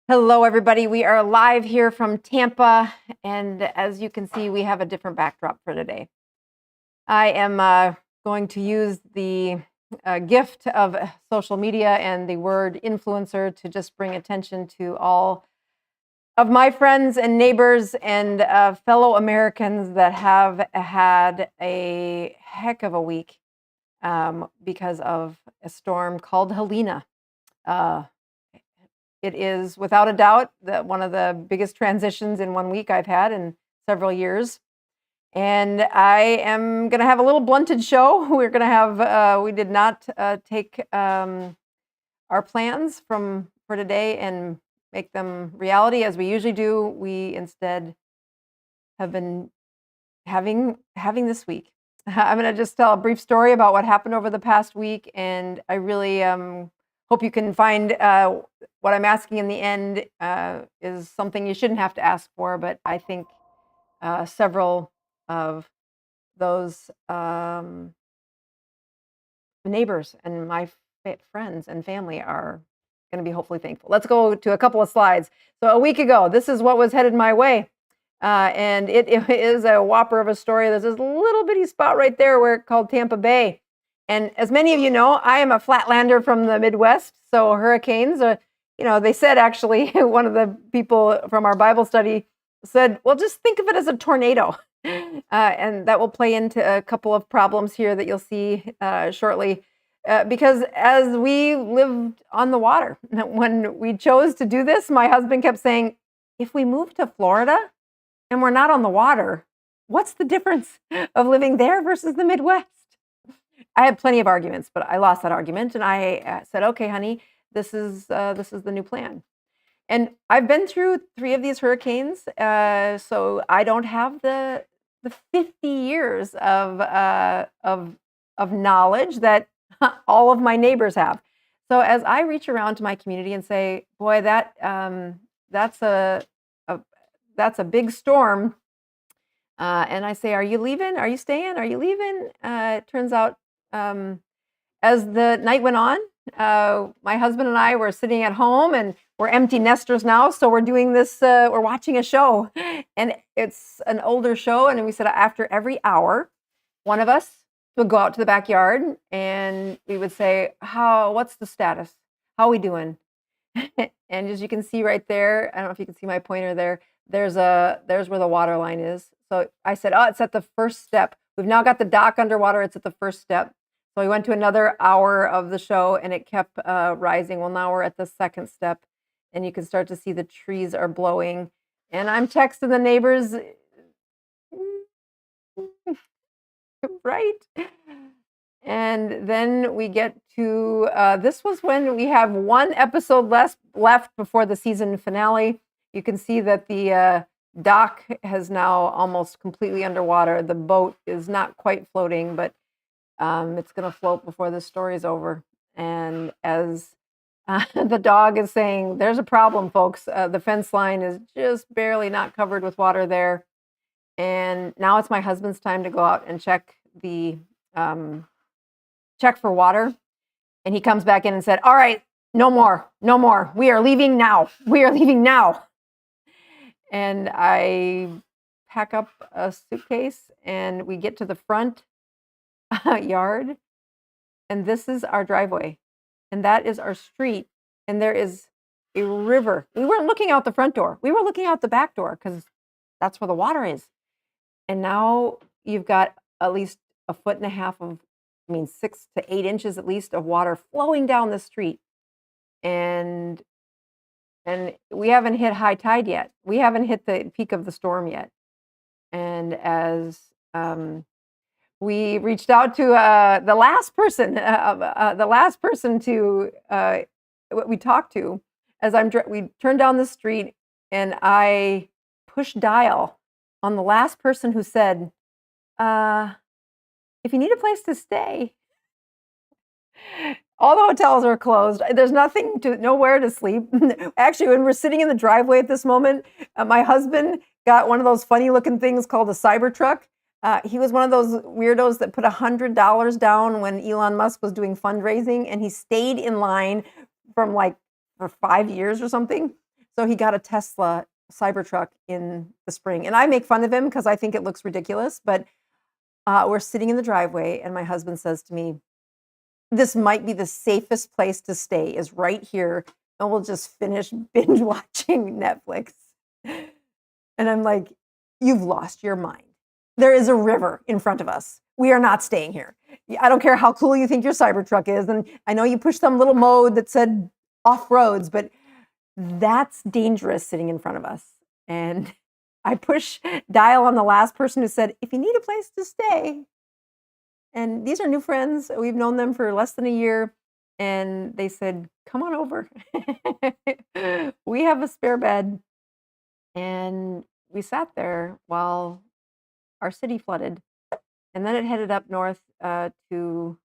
Hello, everybody. We are live here from Tampa, and as you can see, we have a different backdrop for today. I am going to use the gift of social media and the word influencer to just bring attention to all of my friends and neighbors and fellow Americans that have had a heck of a week because of a storm called Helene. It is without a doubt one of the biggest transitions in 1 week I've had in several years. And I am going to have a little blunted show. We're going to have, we did not take our plans for today and make them reality as we usually do. We instead have been having this week. I'm going to just tell a brief story about what happened over the past week. And I really hope you can find what I'm asking in the end is something you shouldn't have to ask for, but I think several of those neighbors and my friends and family are going to be hopefully thankful. Let's go to a couple of slides. So a week ago, this is what was headed my way. And it is a whopper of a story. There's this little bitty spot right there where it's called Tampa Bay. And as many of you know, I am a flatlander from the Midwest. So hurricanes are, they said actually, one of the people from our Bible study said, well, just think of it as a tornado. And that will play into a couple of problems here that you'll see shortly. Because as we lived on the water, when we chose to do this, my husband kept saying, if we move to Florida and we're not on the water, what's the difference of living there versus the Midwest? I had plenty of arguments, but I lost that argument. And I said, okay, honey, this is the new plan. And I've been through 3 of these hurricanes. So I don't have the 50 years of knowledge that all of my neighbors have. So as I reach around to my community and say, boy, that's a big storm. And I say, are you leaving? Are you staying? Are you leaving? It turns out, as the night went on, my husband and I were sitting at home, and we're empty nesters now. So we're doing this, we're watching a show, and it's an older show. And we said after every hour, one of us would go out to the backyard and we would say, what's the status? How are we doing? And as you can see right there, I don't know if you can see my pointer there. There's where the water line is. So I said, it's at the first step. We've now got the dock underwater. It's at the first step. So we went to another hour of the show and it kept rising. Well, now we're at the second step and you can start to see the trees are blowing. And I'm texting the neighbors, right? And then we get to, this was when we have 1 episode left before the season finale. You can see that the dock has now almost completely underwater. The boat is not quite floating, but it's going to float before this story is over. And as the dog is saying, there's a problem, folks. The fence line is just barely not covered with water there. And now it's my husband's time to go out and check for water. And he comes back in and said, all right, no more. We are leaving now. And I pack up a suitcase and we get to the front yard. And this is our driveway. And that is our street. And there is a river. We weren't looking out the front door. We were looking out the back door because that's where the water is. And now you've got at least 1.5 feet 6 to 8 inches at least of water flowing down the street. And we haven't hit high tide yet. We haven't hit the peak of the storm yet. And as we reached out to the last person to what we talked to, as we turned down the street and I pushed dial on the last person who said, if you need a place to stay, all the hotels are closed. There's nowhere to sleep. Actually, when we're sitting in the driveway at this moment, my husband got one of those funny looking things called a Cybertruck. He was one of those weirdos that put $100 down when Elon Musk was doing fundraising, and he stayed in line for 5 years or something. So he got a Tesla Cybertruck in the spring. And I make fun of him because I think it looks ridiculous. But we're sitting in the driveway, and my husband says to me, this might be the safest place to stay is right here, and we'll just finish binge watching Netflix. And I'm like, you've lost your mind. There is a river in front of us. We are not staying here. I don't care how cool you think your Cybertruck is. And I know you pushed some little mode that said off roads, but that's dangerous sitting in front of us. And I push dial on the last person who said, if you need a place to stay. And these are new friends. We've known them for less than a year. And they said, come on over. We have a spare bed. And we sat there while our city flooded. And then it headed up north to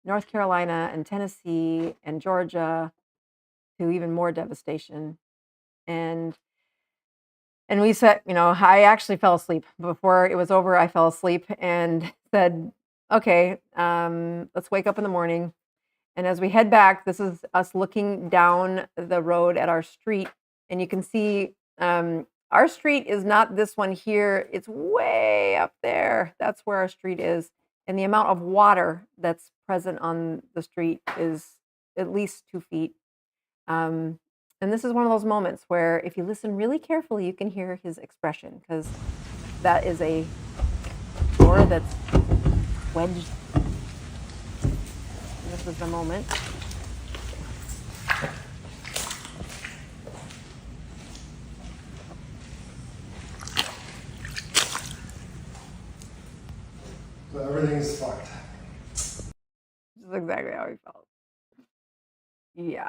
North Carolina and Tennessee and Georgia, to even more devastation. And we said, I actually fell asleep. Before it was over, I fell asleep and said, okay, let's wake up in the morning. And as we head back, this is us looking down the road at our street. And you can see our street is not this one here. It's way up there. That's where our street is. And the amount of water that's present on the street is at least 2 feet. And this is one of those moments where if you listen really carefully, you can hear his expression, because that is a door that's wedged. And this is the moment. So everything's fucked. This is exactly how he felt. Yeah.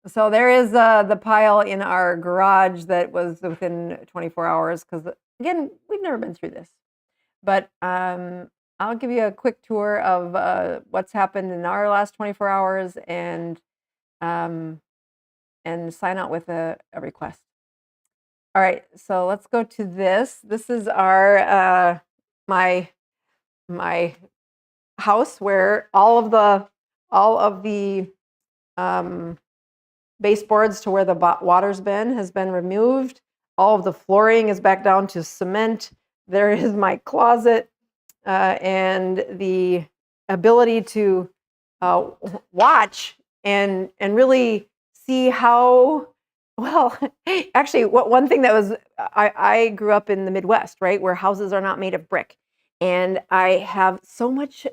So there is the pile in our garage that was within 24 hours, because, again, we've never been through this. But I'll give you a quick tour of what's happened in our last 24 hours and sign out with a request. All right, so let's go to this. This is our my house, where all of the baseboards to where the water's been has been removed. All of the flooring is back down to cement. There is my closet, and the ability to watch and really see how well. Actually, one thing that was, I grew up in the Midwest, right, where houses are not made of brick, and I have so much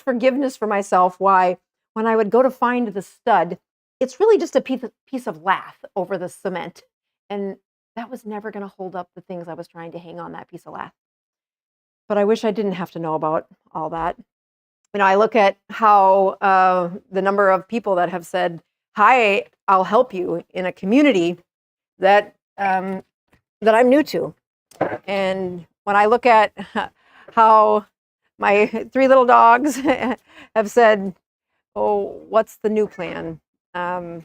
forgiveness for myself. Why, when I would go to find the stud, it's really just a piece of lath over the cement. And that was never going to hold up the things I was trying to hang on that piece of lath. But I wish I didn't have to know about all that. I look at how the number of people that have said, hi, I'll help you, in a community that I'm new to. And when I look at how my 3 little dogs have said, oh, what's the new plan? I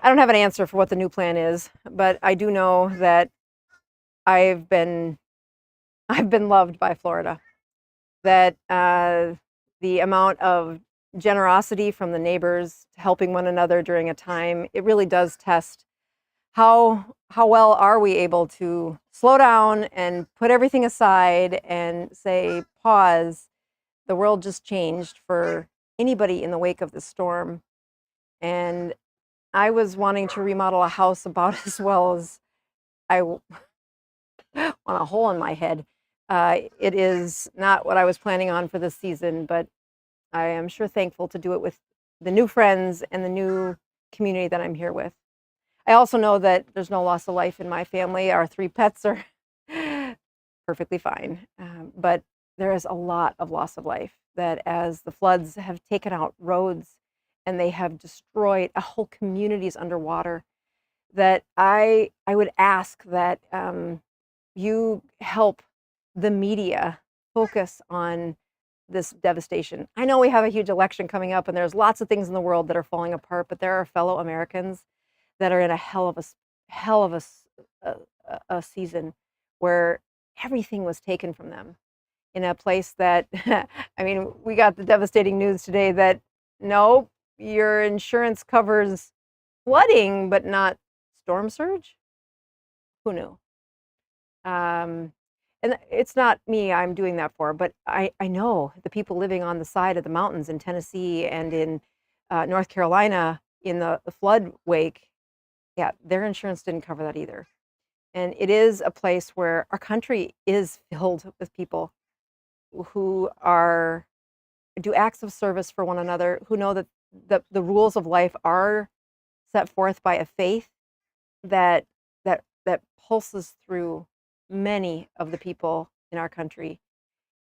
don't have an answer for what the new plan is, but I do know that I've been loved by Florida. That the amount of generosity from the neighbors helping one another during a time, it really does test how well are we able to slow down and put everything aside and say, pause. The world just changed for anybody in the wake of the storm. And I was wanting to remodel a house about as well as I want a hole in my head. It is not what I was planning on for this season, but I am sure thankful to do it with the new friends and the new community that I'm here with. I also know that there's no loss of life in my family. Our 3 pets are perfectly fine. But there is a lot of loss of life, that as the floods have taken out roads and they have destroyed a whole communities underwater, that I would ask that you help the media focus on this devastation. I know we have a huge election coming up and there's lots of things in the world that are falling apart, but there are fellow Americans that are in a hell of a season where everything was taken from them, in a place that, I mean, we got the devastating news today that no, your insurance covers flooding, but not storm surge. Who knew? And it's not me I'm doing that for, but I know the people living on the side of the mountains in Tennessee and in North Carolina in the flood wake. Yeah, their insurance didn't cover that either. And it is a place where our country is filled with people who do acts of service for one another, who know that the rules of life are set forth by a faith that that pulses through many of the people in our country.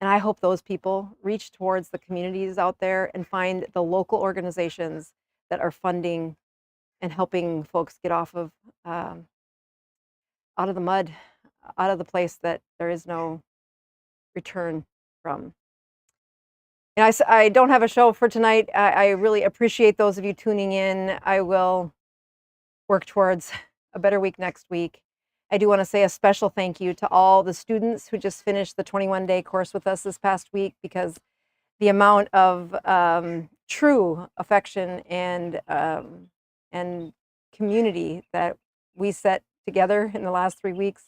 And I hope those people reach towards the communities out there and find the local organizations that are funding and helping folks get off of out of the mud, out of the place that there is no return from. And I don't have a show for tonight. I really appreciate those of you tuning in. I will work towards a better week next week. I do want to say a special thank you to all the students who just finished the 21-day course with us this past week, because the amount of true affection and community that we set together in the last 3 weeks,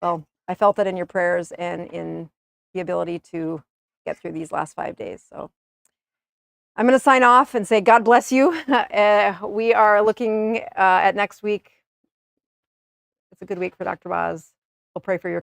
well, I felt that in your prayers and in the ability to get through these last 5 days. So I'm going to sign off and say God bless you. We are looking at next week. It's a good week for Dr. Boz. We'll pray for your